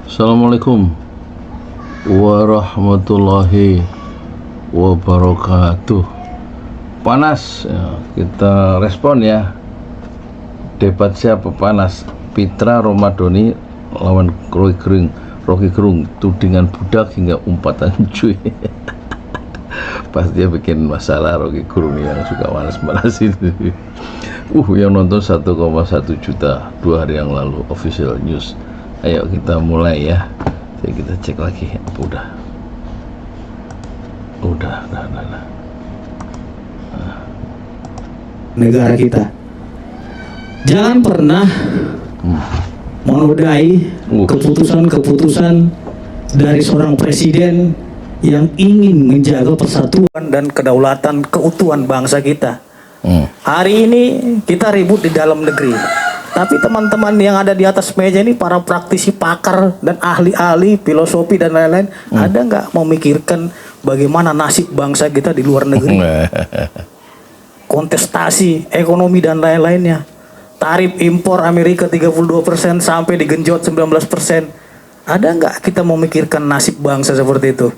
Assalamualaikum warahmatullahi wabarakatuh. Panas ya, kita respon ya. Debat siapa panas? Pitra Romadhoni lawan Rocky Gerung, tudingan budak hingga umpatan cuy. Pas dia bikin masalah Rocky Gerung yang suka panas-panas itu. Yang nonton 1,1 juta 2 hari yang lalu, official news. Ayo kita mulai ya. Jadi kita cek lagi. Udah. Negara kita jangan pernah menodai keputusan-keputusan dari seorang presiden yang ingin menjaga persatuan dan kedaulatan keutuhan bangsa kita. Hari ini kita ribut di dalam negeri, tapi teman-teman yang ada di atas meja ini para praktisi, pakar dan ahli-ahli filosofi dan lain-lain, ada nggak memikirkan bagaimana nasib bangsa kita di luar negeri? Kontestasi ekonomi dan lain-lainnya, tarif impor Amerika 32% sampai digenjot 19%. Ada nggak kita memikirkan nasib bangsa seperti itu?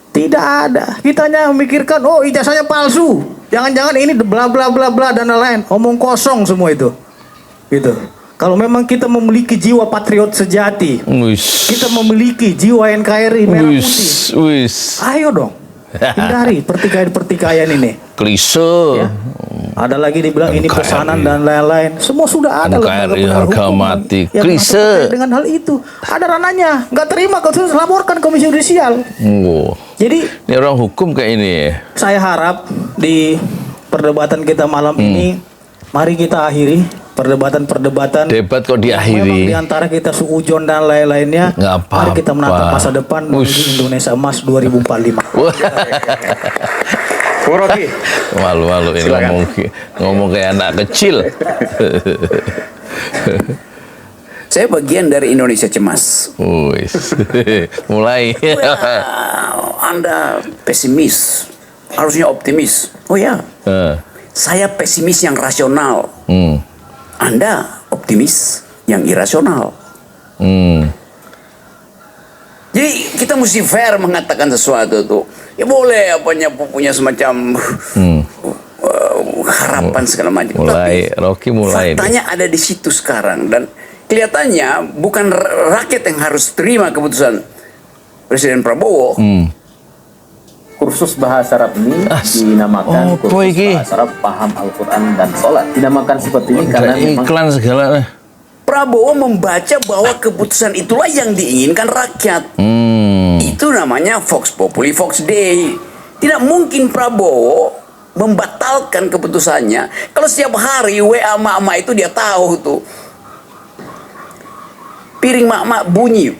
Tidak ada. Kita hanya memikirkan, oh ijazahnya palsu, jangan-jangan ini bla bla bla bla dan lain-lain. Omong kosong semua itu. Gitu. Kalau memang kita memiliki jiwa patriot sejati, kita memiliki jiwa NKRI merah putih, ayo dong hindari pertikaian ini. Klise Ya. Ada lagi dibilang ini pesanan dan lain-lain. Semua sudah ada NKRI harga mati. yang Klise dengan hal itu. Ada ranahnya. Nggak terima kalau harus laporkan Komisi Yudisial. Jadi ini orang hukum kayak ini. saya harap di perdebatan kita malam ini, mari kita akhiri perdebatan Debat kok memang diakhiri. di antara kita suujon dan lain-lainnya. Nggak apa-apa. Mari kita menatap masa depan menuju Indonesia Emas 2045. Rocky. Malu-malu ini ngomong kayak anak kecil. Saya bagian dari Indonesia Cemas. Mulai. Anda pesimis, harusnya optimis. Oh ya, saya pesimis yang rasional. Anda optimis yang irasional. Jadi kita mesti fair mengatakan sesuatu tuh. Ya boleh punya semacam harapan segala macam. Mulai, Rocky mulai. Faktanya ada di situ sekarang dan kelihatannya bukan rakyat yang harus terima keputusan Presiden Prabowo. Kursus bahasa Arab ini dinamakan kursus bahasa Arab paham Al-Quran dan sholat. Dinamakan seperti ini karena memang iklan segala. Prabowo membaca bahwa keputusan itulah yang diinginkan rakyat. Itu namanya Vox Populi, Vox Dei. Tidak mungkin Prabowo membatalkan keputusannya kalau setiap hari WA mak-mak itu dia tahu tuh. Piring mak-mak bunyi.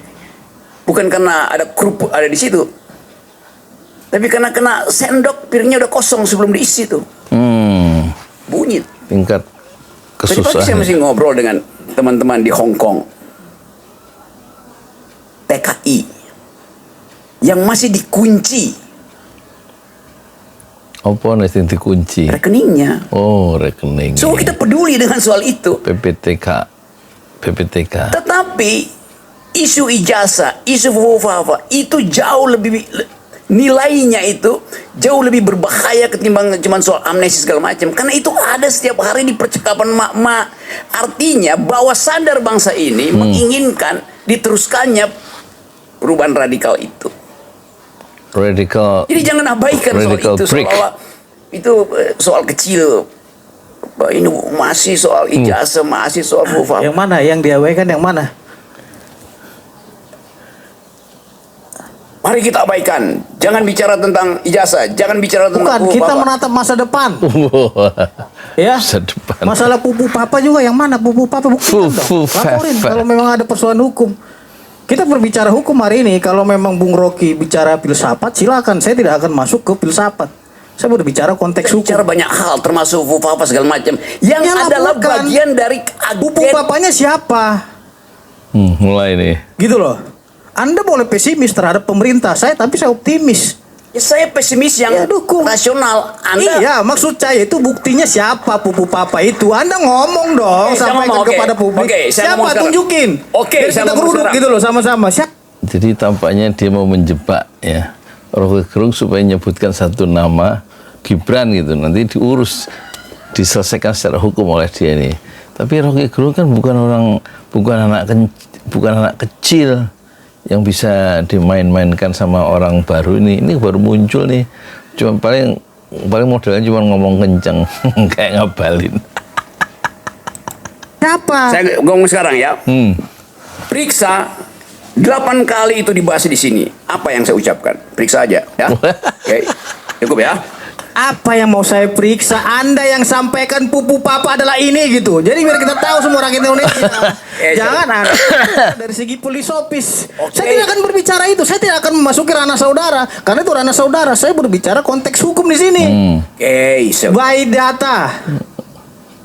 Bukan karena ada kerupuk ada di situ. Tapi karena kena sendok, piringnya udah kosong sebelum diisi tuh. Bunyi. Tingkat Tadi pagi saya kesusahan. masih ngobrol dengan teman-teman di Hong Kong. TKI. Yang masih dikunci Apa nanti dikunci? rekeningnya. Rekening. So kita peduli dengan soal itu. PPTK. Tetapi isu ijazah, isu fufafa itu jauh lebih nilainya itu jauh lebih berbahaya ketimbang cuma soal amnesti segala macam. Karena itu ada setiap hari di percakapan mak-mak. Artinya bahwa sadar bangsa ini menginginkan diteruskannya perubahan radikal itu. Radical. Jadi jangan abaikan soal Radical itu, prick. seolah itu soal kecil. Ini masih soal ijazah, masih soal fufafa. Yang mana? Yang diabaikan yang mana? Mari kita abaikan. Jangan bicara tentang ijazah, jangan bicara tentang Bukan, kita menatap masa depan. Ya. Masa depan. Masalah pupu papa juga yang mana? Pupu papa buktikan dong. Laporin kalau memang ada persoalan hukum. Kita berbicara hukum hari ini. Kalau memang Bung Rocky bicara filsafat, silakan. Saya tidak akan masuk ke filsafat. Saya berbicara konteks hukum. bicara banyak hal termasuk fufafa segala macam yang Ya, adalah laporkan. bagian dari Pupu agen. papanya siapa? Mulai nih. Gitu loh. Anda boleh pesimis terhadap pemerintah saya, tapi saya optimis. Ya, saya pesimis yang Ya, dukung. rasional. Anda Iya, maksud saya itu buktinya siapa Pupu Papa itu? Anda ngomong dong, Oke, saya sampaikan ngomong, oke. kepada publik. Oke, saya siapa ngomong sekarang. tunjukin? Oke, Biar saya kita ngomong geruduk sekarang. gitu loh sama-sama. Jadi tampaknya dia mau menjebak ya Rocky Gerung supaya menyebutkan satu nama Gibran gitu, nanti diurus, diselesaikan secara hukum oleh dia ini. Tapi Rocky Gerung kan bukan anak kecil yang bisa dimain-mainkan sama orang baru ini. Ini baru muncul nih, cuma paling modelnya cuma ngomong kenceng kayak ngabalin. Siapa? Saya ngomong sekarang ya. Periksa 8 kali itu dibahas di sini. Apa yang saya ucapkan? Periksa aja ya. Oke. Cukup ya. Apa yang mau saya periksa? Anda yang sampaikan Pupu Papa adalah ini gitu. Jadi biar kita tahu semua rakyat Indonesia. Jangan Anda dari segi filosofis. Saya tidak akan berbicara itu. Saya tidak akan memasuki ranah saudara. Karena itu ranah saudara. Saya berbicara konteks hukum di sini. Oke, By data.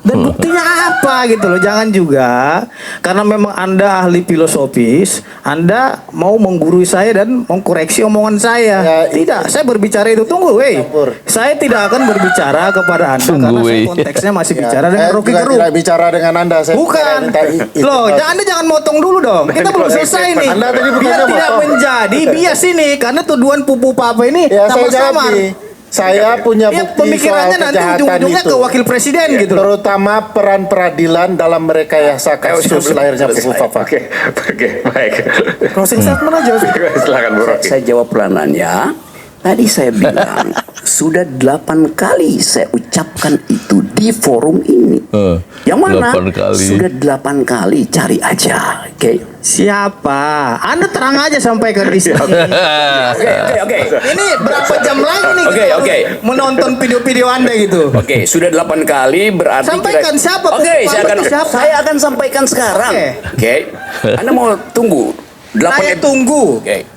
Dan buktinya apa gitu loh. Jangan juga karena memang Anda ahli filosofis, Anda mau menggurui saya dan mengkoreksi omongan saya. Tidak, saya berbicara itu. Tunggu, saya tidak akan berbicara kepada Anda karena saya konteksnya masih bicara dengan Rocky Gerung. Tidak bicara dengan Anda. Saya Bukan. Loh, Anda jangan motong dulu dong. Kita belum selesai nih. Anda tadi Biar bukannya tidak motong. menjadi bias ini karena tuduhan Pupu Papa ini Ya, saya tambah jawab samar. nih. Saya punya Ya, bukti soal pemikirannya nanti kejahatan ujung-ujungnya itu. ke wakil presiden gitu loh. Terutama peran peradilan dalam merekayasa kasus lahirnya Pupu Papa. Oke, baik. Closing statement aja. Silakan Bu Rocky. Saya jawab pelanannya. Tadi saya bilang sudah 8 kali saya ucapkan itu di forum ini. Yang mana? 8 kali. Sudah 8 kali, cari aja. Oke. Siapa? Anda terang aja sampaikan di sini. Oke. Ini berapa jam lagi nih Oke, kita oke. menonton video-video Anda gitu? Oke, sudah 8 kali berarti Sampaikan siapa, Oke, Pupu Papa itu siapa? saya akan sampaikan sekarang. Oke. Anda mau tunggu 8 Saya tunggu. Oke.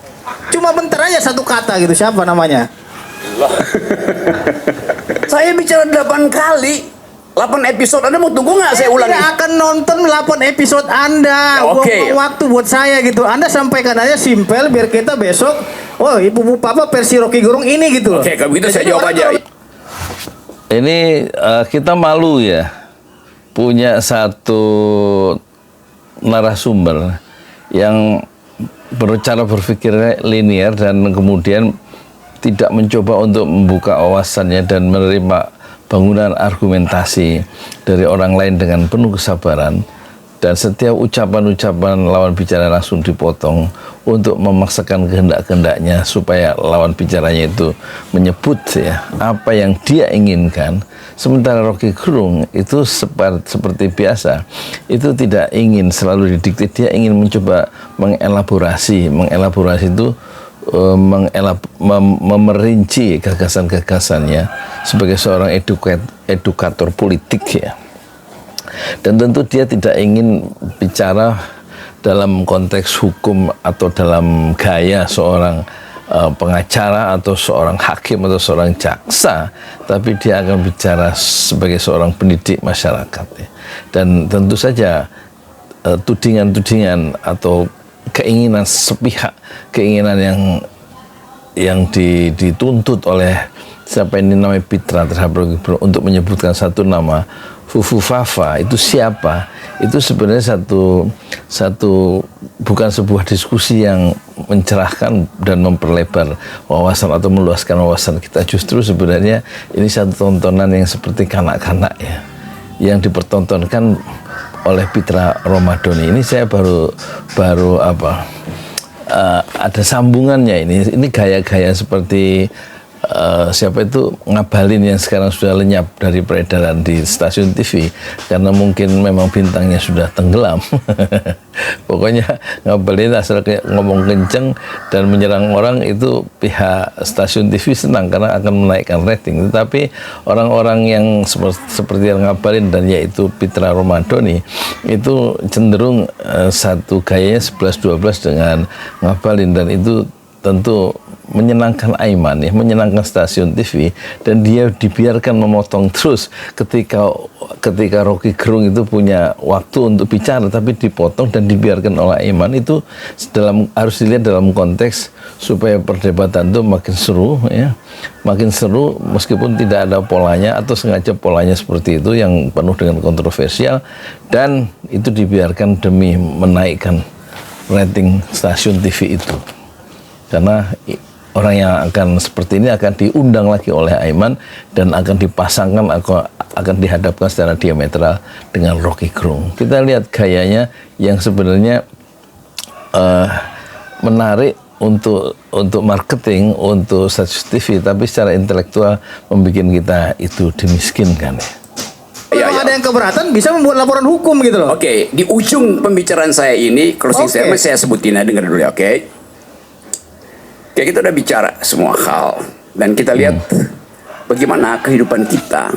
Cuma bentar aja satu kata gitu. Siapa namanya? Saya bicara 8 kali. 8 episode. Anda mau tunggu nggak saya ulangi? Tidak akan nonton 8 episode Anda. Ya, oke. Buang waktu buat saya gitu. Anda sampaikan aja simpel biar kita besok. Oh, Ibu Papa versi Rocky Gerung ini gitu loh. Oke, kalau begitu saya Jadi jawab orang aja. kalau- Ini kita malu ya punya satu narasumber yang cara berpikirnya linear dan kemudian tidak mencoba untuk membuka wawasannya dan menerima bangunan argumentasi dari orang lain dengan penuh kesabaran, dan setiap ucapan-ucapan lawan bicara langsung dipotong untuk memaksakan kehendak-kehendaknya supaya lawan bicaranya itu menyebut ya apa yang dia inginkan. Sementara Rocky Gerung itu seperti biasa, itu tidak ingin selalu didikte, dia ingin mencoba mengelaborasi itu memerinci gagasan-gagasannya sebagai seorang edukator politik ya. Dan tentu dia tidak ingin bicara dalam konteks hukum atau dalam gaya seorang pengacara atau seorang hakim atau seorang jaksa, tapi dia akan bicara sebagai seorang pendidik masyarakat ya. Dan tentu saja tudingan-tudingan atau keinginan sepihak, keinginan yang dituntut oleh siapa ini namanya Pitra terhadap Rocky Gerung untuk menyebutkan satu nama Fufu Fafa itu siapa, itu sebenarnya satu bukan sebuah diskusi yang mencerahkan dan memperlebar wawasan atau meluaskan wawasan kita. Justru sebenarnya ini satu tontonan yang seperti kanak-kanak ya, yang dipertontonkan oleh Pitra Romadhoni. Ini saya baru ada sambungannya ini gaya-gaya seperti siapa itu Ngabalin yang sekarang sudah lenyap dari peredaran di stasiun TV karena mungkin memang bintangnya sudah tenggelam. Pokoknya Ngabalin asal ngomong kenceng dan menyerang orang itu pihak stasiun TV senang karena akan menaikkan rating. Tetapi orang-orang yang seperti Ngabalin dan yaitu Pitra Romadhoni itu cenderung satu gayanya 11-12 dengan Ngabalin, dan itu tentu menyenangkan Aiman ya, menyenangkan stasiun TV, dan dia dibiarkan memotong terus ketika Rocky Gerung itu punya waktu untuk bicara tapi dipotong dan dibiarkan oleh Aiman. Itu harus dilihat dalam konteks supaya perdebatan itu makin seru ya, makin seru meskipun tidak ada polanya atau sengaja polanya seperti itu yang penuh dengan kontroversial, dan itu dibiarkan demi menaikkan rating stasiun TV itu. Karena orang yang akan seperti ini akan diundang lagi oleh Aiman dan akan dipasangkan, akan dihadapkan secara diametral dengan Rocky Gerung. Kita lihat gayanya yang sebenarnya menarik untuk marketing, untuk stasiun TV, tapi secara intelektual membuat kita itu dimiskinkan ya. Kalau ada yang keberatan bisa membuat laporan hukum gitu loh. Oke, di ujung pembicaraan saya ini, closing statement saya sebutin aja, dengar dulu ya, oke? Oke, kita udah bicara semua hal, dan kita lihat bagaimana kehidupan kita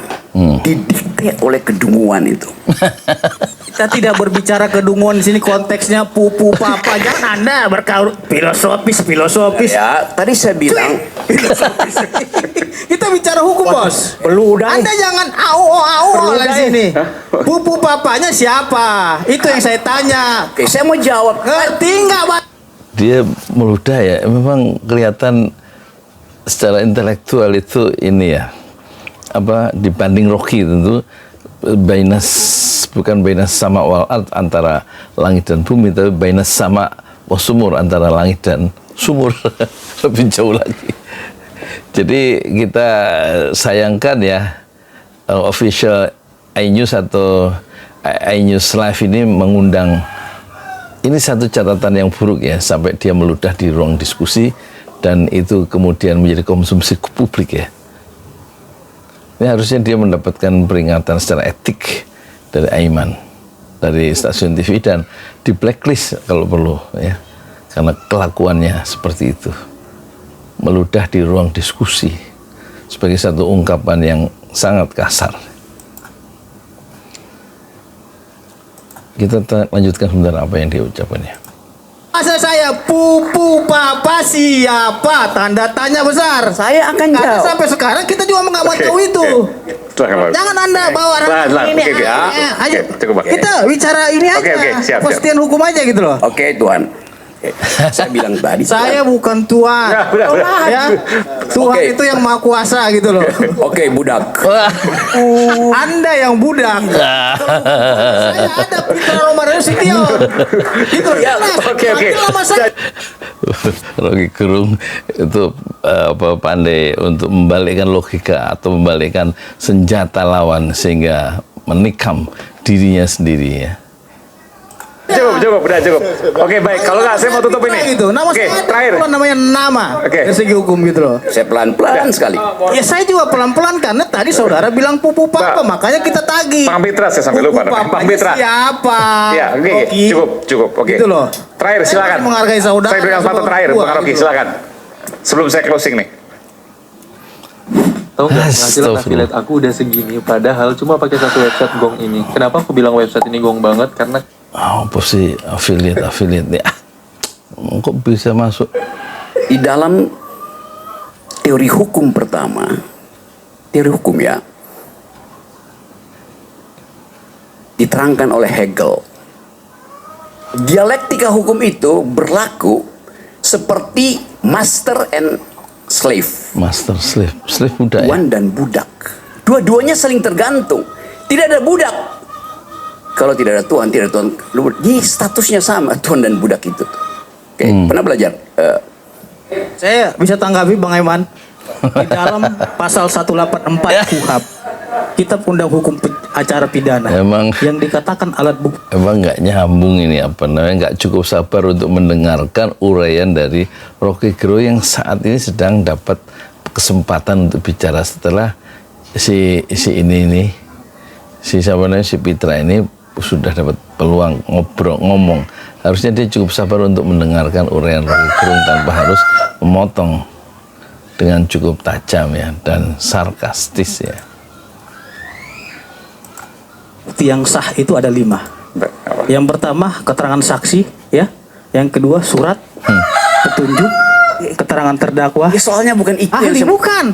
didikte oleh kedunguan itu. Kita tidak berbicara kedunguan di sini, konteksnya pupu papa. Jangan Anda berkaur filosofis. Ya, tadi saya bilang Kita bicara hukum, Bos. perlu udang. Anda jangan au di sini. Pupu papanya siapa? Itu yang saya tanya. Oke, saya mau jawab. Ngerti nggak, Pak? Dia meludah ya, memang kelihatan secara intelektual itu ini ya, apa dibanding Rocky tentu bukan bainas sama wal ard, antara langit dan bumi, tapi bainas sama wasumur, antara langit dan sumur. Lebih jauh lagi. Jadi kita sayangkan ya, official iNews atau iNews Live ini mengundang, ini satu catatan yang buruk ya, sampai dia meludah di ruang diskusi dan itu kemudian menjadi konsumsi publik ya. Ini harusnya dia mendapatkan peringatan secara etik dari Aiman, dari stasiun TV, dan di blacklist kalau perlu ya, karena kelakuannya seperti itu, meludah di ruang diskusi sebagai satu ungkapan yang sangat kasar. Kita lanjutkan sebentar apa yang dia ucapkan ya. Masa saya pupu papa siapa? Tanda tanya besar. Saya akan Karena jawab. sampai sekarang kita juga nggak mau tahu itu. Silakan, Pak. Jangan Anda bawa Pelan-pelan, ini. oke, Ayo, cukup, Pak. kita bicara ini aja. Oke, siap. Pastian hukum aja gitu loh. Oke, Tuan. Oke, saya bilang tadi. Saya bukan Tuhan. Ya, udah. Ya, Tuhan Oke. itu yang maha kuasa gitu loh. Oke, budak. Anda yang budak. Saya ada Pitra Romadhon Sution. Gitu. Ya, Jelas. oke. Itulah masalah. Rocky Gerung itu pandai untuk membalikkan logika atau membalikkan senjata lawan sehingga menikam dirinya sendiri ya. Cukup, udah cukup. Oke, baik. Kalau nggak, saya mau tutup ini. Gitu. Nama Oke, saya terakhir. namanya nama. Oke. Dari segi hukum gitu loh. Saya pelan-pelan sekali. Ya saya juga pelan-pelan karena tadi saudara bilang pupu papa, makanya kita tagih. Bang Pitra, saya sampai lupa. Pupu Bang papanya Pitra. siapa? Ya, oke. Rocky. Cukup. Oke. Gitu loh. Terakhir, Saya silakan. masih menghargai saudara. Saya berikan satu terakhir, Gua, Bang Rocky, gitu. silakan. Sebelum saya closing nih. Tahu nggak, penghasilan Astagfirullah. affiliate aku udah segini, padahal cuma pakai satu website Gong ini. Kenapa aku bilang website ini Gong banget? Karena Apa sih affiliate nih? Kok bisa masuk? Di dalam teori hukum pertama, teori hukum ya, diterangkan oleh Hegel. Dialektika hukum itu berlaku seperti master and slave, Master slave budak ya. tuan dan budak. Dua-duanya saling tergantung. Tidak ada budak kalau tidak ada tuan, tidak ada tuan. Jadi statusnya sama, tuan dan budak itu. Oke, pernah belajar? Saya bisa tanggapi Bang Aiman. Di dalam pasal 184 KUHP, Kitab Undang Hukum Acara Pidana, Emang- yang dikatakan alat bukti. Emang nggak nyambung ini, apa namanya, nggak cukup sabar untuk mendengarkan uraian dari Rocky Gerung yang saat ini sedang dapat kesempatan untuk bicara setelah si siapa namanya, si Pitra ini sudah dapat peluang ngomong. Harusnya dia cukup sabar untuk mendengarkan uraian Rocky Gerung tanpa harus memotong dengan cukup tajam ya dan sarkastis ya. Bukti yang sah itu ada 5. Yang pertama keterangan saksi, ya. Yang kedua surat petunjuk. keterangan terdakwa? Ya, soalnya bukan itu yang Ahli saya- bukan.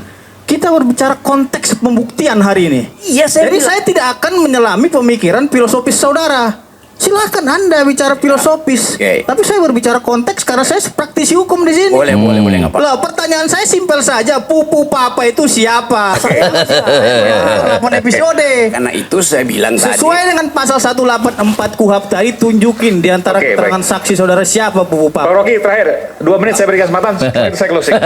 Kita berbicara konteks pembuktian hari ini. Iya, saya Jadi bilang- saya tidak akan menyelami pemikiran filosofis saudara. Silakan Anda bicara filosofis. Oke. Tapi saya berbicara konteks karena saya praktisi hukum di sini. boleh nggak apa. Lah, pertanyaan saya simpel saja. Pupu papa itu siapa? 8 episode. Karena itu saya bilang Sesuai tadi. dengan pasal 184 KUHP tadi, tunjukin di antara Oke, keterangan saksi saudara siapa pupu Bang papa. Rocky terakhir 2 menit saya berikan kesempatan. Setelah itu saya closing.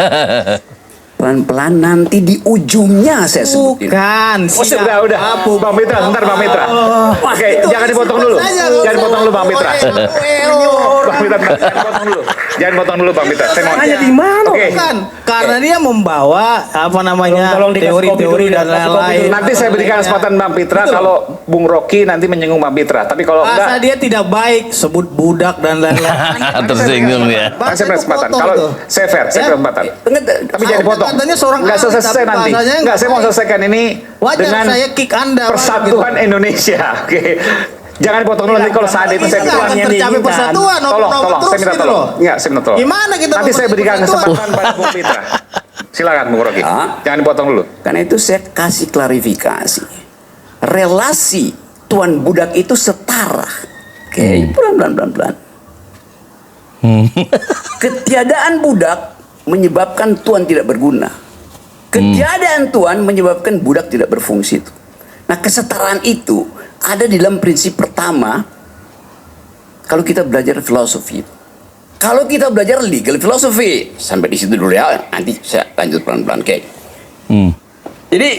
Pelan-pelan nanti di ujungnya saya sebutin. Bukan. Oh, sudah, udah. Pupu Bang Mitra, sebentar Bang Mitra. Oke, itu jangan dipotong dulu. saja, Jangan dipotong dulu Bang Mitra. Oh, Bang Mitra, jangan potong dulu. Jangan potong dulu Bang Mitra. Saya mau. di mana? Oke. Bukan, karena dia membawa apa namanya Tolong dikasih kopi teori-teori dulu ya, dan kasih kopi lain-lain. dulu. Nanti saya berikan kesempatan Bang Mitra kalau Bung Rocky nanti menyinggung Bang Mitra. Tapi kalau Masa enggak, dia tidak baik sebut budak dan lain-lain. Tersinggung ya. nanti saya beri kesempatan. Kotor Kalau tuh. saya fair, saya Ya. beri kesempatan. Tapi jangan dipotong. Katanya seorang Nggak ahli, selesai tapi nanti. bahasanya Enggak, saya mau baik. selesaikan ini Wajar dengan saya kick Anda, Pak, Persatuan Indonesia. Oke. Jangan dipotong dulu nanti kalau saat itu saya Kita keluar. akan tercapai persatuan. Tolong, saya minta gitu tolong. loh. Enggak, saya minta tolong. Gimana kita Nanti saya memperbaiki berikan persatuan? kesempatan pada Bung Mitra. Silakan Bung Rocky. Ah. Jangan dipotong dulu. Karena itu saya kasih klarifikasi. Relasi tuan budak itu setara. Oke, pelan-pelan. Ketiadaan budak menyebabkan tuan tidak berguna. Ketiadaan tuan menyebabkan budak tidak berfungsi. Nah, kesetaraan itu ada di dalam prinsip pertama kalau kita belajar filosofi. Kalau kita belajar legal philosophy, sampai di situ dulu ya, nanti saya lanjut pelan-pelan. Oke. Jadi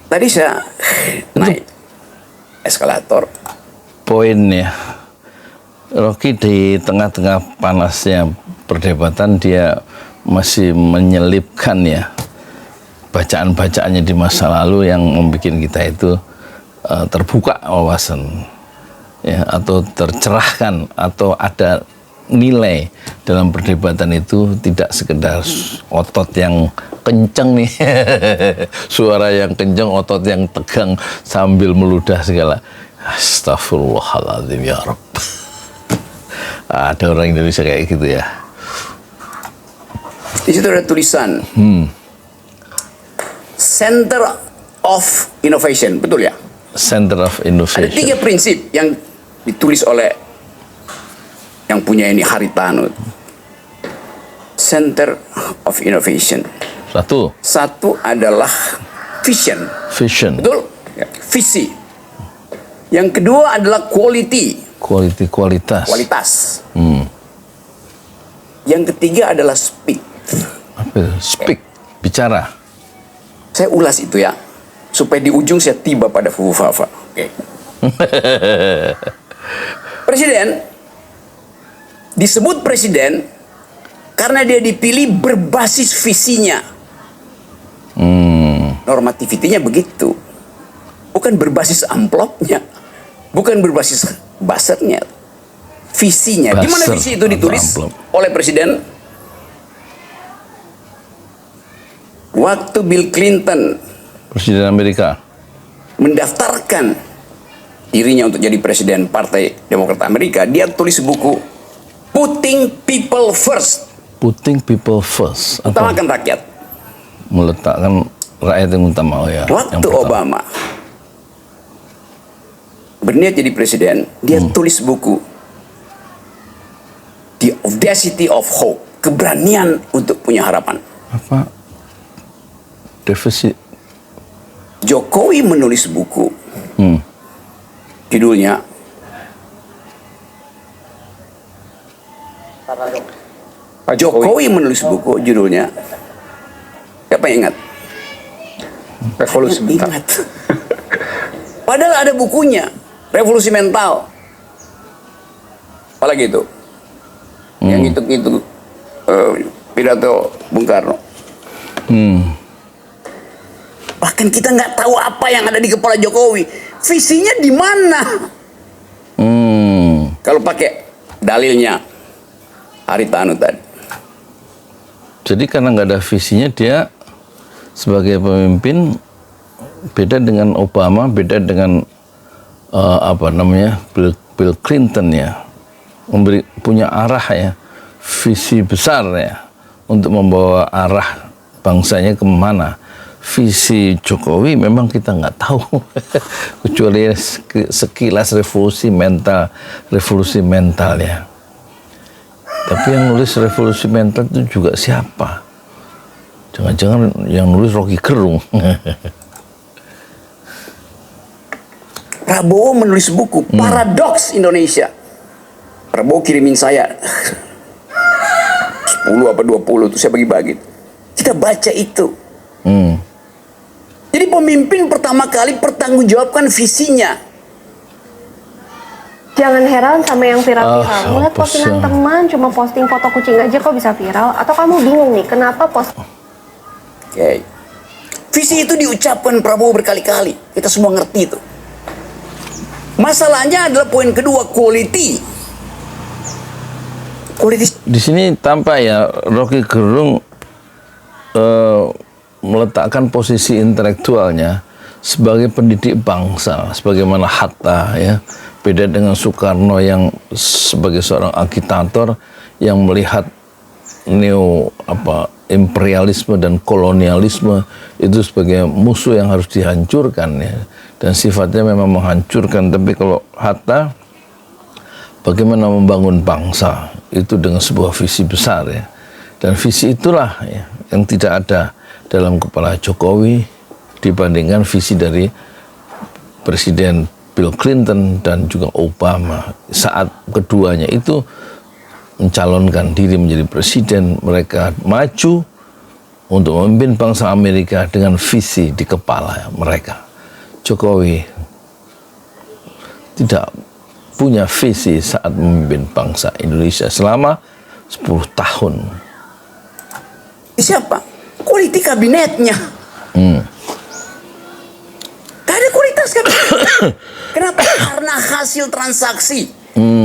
tadi saya naik eskalator. Poinnya, Rocky di tengah-tengah panasnya perdebatan dia masih menyelipkan ya bacaan-bacaannya di masa lalu yang membuat kita itu terbuka wawasan ya, atau tercerahkan, atau ada nilai dalam perdebatan itu, tidak sekedar otot yang kenceng nih suara yang kenceng, otot yang tegang sambil meludah segala. Astagfirullahaladzim ya Rabb. Ada orang Indonesia kayak gitu ya. Di situ ada tulisan Center of Innovation, betul ya? Center of Ada 3 Innovation. prinsip yang ditulis oleh yang punya ini Haritanu. Center of Innovation. Satu adalah vision, Vision, betul? Ya, visi. Yang kedua adalah quality, kualitas. kualitas. Yang ketiga adalah speed. Apa itu? Speak, bicara. Saya ulas itu ya, supaya di ujung saya tiba pada Fufafa. Oke. Presiden disebut presiden karena dia dipilih berbasis visinya. Normativitinya begitu. Bukan berbasis amplopnya. Bukan berbasis buzzernya. Visinya. Di mana Buzzer visi itu atau ditulis amplop. oleh presiden? Waktu Bill Clinton Presiden Amerika. mendaftarkan dirinya untuk jadi presiden Partai Demokrat Amerika, dia tulis buku Putting People First, Putting people first. Apa? utamakan rakyat. Meletakkan rakyat yang utama. Oh ya. yang Waktu pertama. Obama berniat jadi presiden, dia tulis buku The Audacity of Hope, keberanian untuk punya harapan. Apa? Defisit. Jokowi menulis buku, judulnya Pak Jokowi menulis buku, judulnya siapa yang ingat? Revolusi mental. Ingat. Padahal ada bukunya, Revolusi Mental. Apalagi itu? Yang itu pidato Bung Karno. Bahkan kita nggak tahu apa yang ada di kepala Jokowi. Visinya di mana? Kalau pakai dalilnya Haritanu tadi. Jadi karena nggak ada visinya, dia sebagai pemimpin beda dengan Obama, beda dengan Bill Clinton ya, punya arah ya, visi besar ya untuk membawa arah bangsanya kemana. Visi Jokowi memang kita nggak tahu kecuali sekilas revolusi mental ya. Tapi yang nulis revolusi mental itu juga siapa? Jangan-jangan yang nulis Rocky Gerung. Prabowo menulis buku Paradoks Indonesia. Prabowo kirimin saya 10 apa 20 itu saya bagi-bagi. Kita baca itu. Jadi pemimpin pertama kali pertanggungjawabkan visinya. Jangan heran sama yang viral-viral. Ngeliat postingan teman cuma posting foto kucing aja kok bisa viral. Atau kamu bingung nih kenapa Oke. Visi itu diucapkan Prabowo berkali-kali. Kita semua ngerti itu. Masalahnya adalah poin kedua, quality. Di sini tampak ya Rocky Gerung meletakkan posisi intelektualnya sebagai pendidik bangsa, sebagaimana Hatta ya. Beda dengan Soekarno yang sebagai seorang agitator yang melihat imperialisme dan kolonialisme itu sebagai musuh yang harus dihancurkan ya. Dan sifatnya memang menghancurkan. Tapi kalau Hatta bagaimana membangun bangsa itu dengan sebuah visi besar ya. Dan visi itulah ya, yang tidak ada dalam kepala Jokowi dibandingkan visi dari Presiden Bill Clinton dan juga Obama. Saat keduanya itu mencalonkan diri menjadi presiden, mereka maju untuk memimpin bangsa Amerika dengan visi di kepala mereka. Jokowi tidak punya visi saat memimpin bangsa Indonesia selama 10 tahun. Siapa? Kualitas kabinetnya. Gak ada kualitas kabinet. Kenapa? Karena hasil transaksi.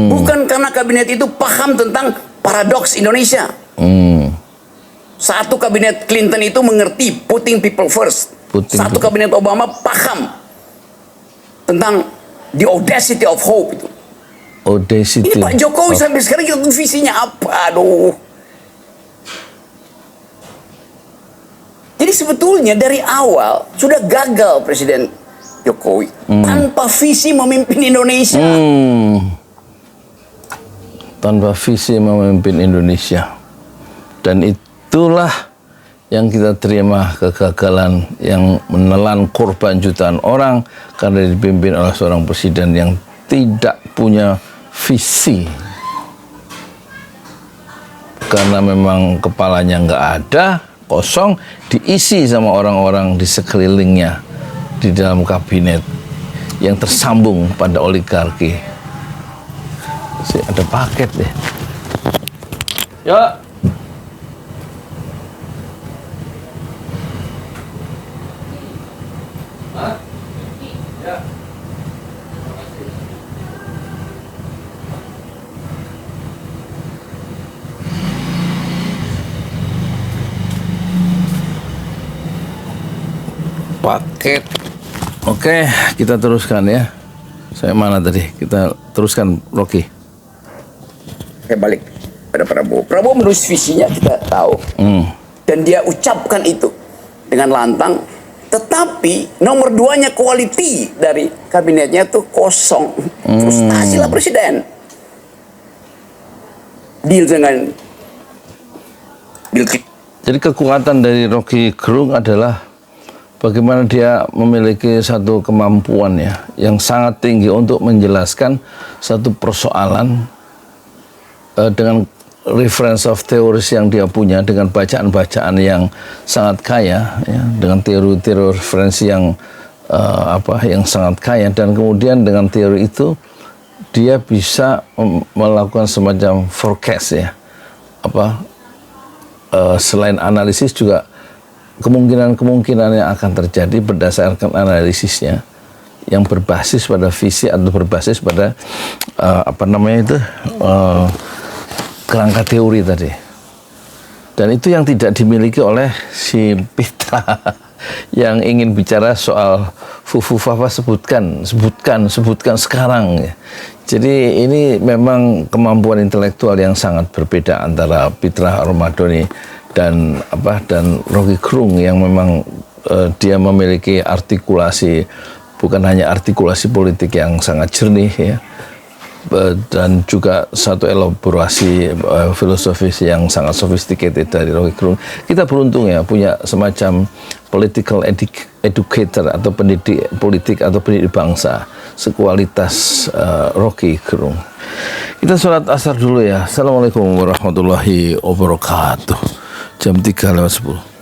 Bukan karena kabinet itu paham tentang paradoks Indonesia. Satu kabinet Clinton itu mengerti putting people first. Satu kabinet Obama paham tentang the audacity of hope itu. Audacity. Ini Pak Jokowi sampai sekarang kita tahu visinya apa. Aduh. Jadi sebetulnya dari awal sudah gagal Presiden Jokowi tanpa visi memimpin Indonesia. Tanpa visi memimpin Indonesia. Dan itulah yang kita terima, kegagalan yang menelan korban jutaan orang karena dipimpin oleh seorang presiden yang tidak punya visi. Karena memang kepalanya nggak ada, kosong, diisi sama orang-orang di sekelilingnya di dalam kabinet yang tersambung pada oligarki. Ada paket deh. Ya. Paket. Oke, kita teruskan ya. Saya mana tadi? Kita teruskan Rocky. Oke, balik pada Prabowo. Prabowo menulis visinya kita tahu. Dan dia ucapkan itu dengan lantang. Tetapi nomor 2-nya quality dari kabinetnya itu kosong. Frustasi lah presiden. Deal dengan Jadi kekuatan dari Rocky Gerung adalah bagaimana dia memiliki satu kemampuan ya yang sangat tinggi untuk menjelaskan satu persoalan dengan reference of theories yang dia punya, dengan bacaan-bacaan yang sangat kaya ya, dengan teori-teori referensi yang yang sangat kaya, dan kemudian dengan teori itu dia bisa melakukan semacam forecast ya, selain analisis juga kemungkinan-kemungkinan yang akan terjadi berdasarkan analisisnya yang berbasis pada visi atau berbasis pada kerangka teori tadi. Dan itu yang tidak dimiliki oleh si Pitra yang ingin bicara soal Fufu Fafa sebutkan sekarang ya. Jadi ini memang kemampuan intelektual yang sangat berbeda antara Pitra Romadhoni dan Rocky Gerung yang memang dia memiliki artikulasi, bukan hanya artikulasi politik yang sangat jernih ya, dan juga satu elaborasi filosofis yang sangat sophisticated dari Rocky Gerung. Kita beruntung ya punya semacam political educator atau pendidik politik atau pendidik bangsa sekualitas Rocky Gerung. Kita sholat asar dulu ya. Assalamualaikum warahmatullahi wabarakatuh. Jam 3:10.